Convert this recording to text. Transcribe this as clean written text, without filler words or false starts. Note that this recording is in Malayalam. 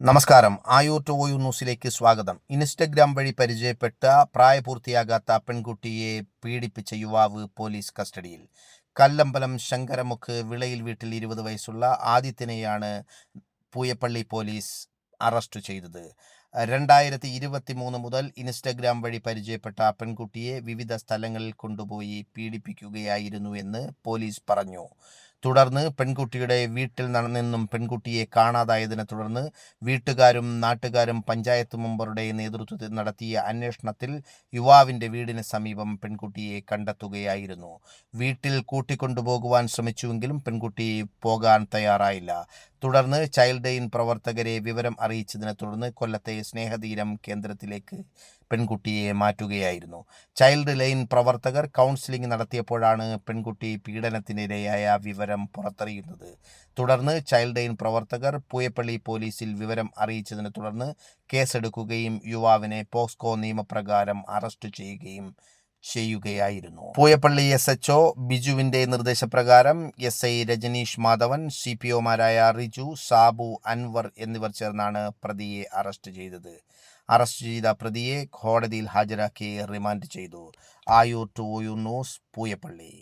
നമസ്കാരം. ആയൂർ ടു ഓയൂർ ന്യൂസിലേക്ക് സ്വാഗതം. ഇൻസ്റ്റഗ്രാം വഴി പരിചയപ്പെട്ട പ്രായപൂർത്തിയാകാത്ത പെൺകുട്ടിയെ പീഡിപ്പിച്ച യുവാവ് പോലീസ് കസ്റ്റഡിയിൽ. കല്ലമ്പലം ശങ്കരമുക്ക് വിളയിൽ വീട്ടിൽ 20 വയസ്സുള്ള ആദിത്യനെയാണ് പൂയപ്പള്ളി പോലീസ് അറസ്റ്റ് ചെയ്തത്. 2023 മുതൽ ഇൻസ്റ്റഗ്രാം വഴി പരിചയപ്പെട്ട പെൺകുട്ടിയെ വിവിധ സ്ഥലങ്ങളിൽ കൊണ്ടുപോയി പീഡിപ്പിക്കുകയായിരുന്നു എന്ന് പോലീസ് പറഞ്ഞു. തുടർന്ന് പെൺകുട്ടിയുടെ വീട്ടിൽ നിന്നും പെൺകുട്ടിയെ കാണാതായതിനെ തുടർന്ന് വീട്ടുകാരും നാട്ടുകാരും പഞ്ചായത്ത് മെമ്പറുടെ നേതൃത്വത്തിൽ നടത്തിയ അന്വേഷണത്തിൽ യുവാവിൻ്റെ വീടിന് സമീപം പെൺകുട്ടിയെ കണ്ടെത്തുകയായിരുന്നു. വീട്ടിൽ കൂട്ടിക്കൊണ്ടുപോകുവാൻ ശ്രമിച്ചുവെങ്കിലും പെൺകുട്ടി പോകാൻ തയ്യാറായില്ല. തുടർന്ന് ചൈൽഡ് ലൈൻ പ്രവർത്തകരെ വിവരം അറിയിച്ചതിനെ തുടർന്ന് കൊല്ലത്തെ സ്നേഹതീരം കേന്ദ്രത്തിലേക്ക് പെൺകുട്ടിയെ മാറ്റുകയായിരുന്നു. ചൈൽഡ് ലൈൻ പ്രവർത്തകർ കൗൺസിലിംഗ് നടത്തിയപ്പോഴാണ് പെൺകുട്ടി പീഡനത്തിനിരയായ വിവരം പുറത്തറിയുന്നത്. തുടർന്ന് ചൈൽഡ് ലൈൻ പ്രവർത്തകർ പൂയപ്പള്ളി പോലീസിൽ വിവരം അറിയിച്ചതിനെ തുടർന്ന് കേസെടുക്കുകയും യുവാവിനെ പോക്സോ നിയമപ്രകാരം അറസ്റ്റ് ചെയ്യുകയായിരുന്നു. പൂയപ്പള്ളി SHO ബിജുവിന്റെ നിർദ്ദേശപ്രകാരം SI രജനീഷ് മാധവൻ, CPOമാരായ റിജു, സാബു, അൻവർ എന്നിവർ ചേർന്നാണ് പ്രതിയെ അറസ്റ്റ് ചെയ്തത്. അറസ്റ്റ് ചെയ്ത പ്രതിയെ കോടതിയിൽ ഹാജരാക്കി റിമാൻഡ് ചെയ്തു. Ayoor to Oyoor news, Pooyappally.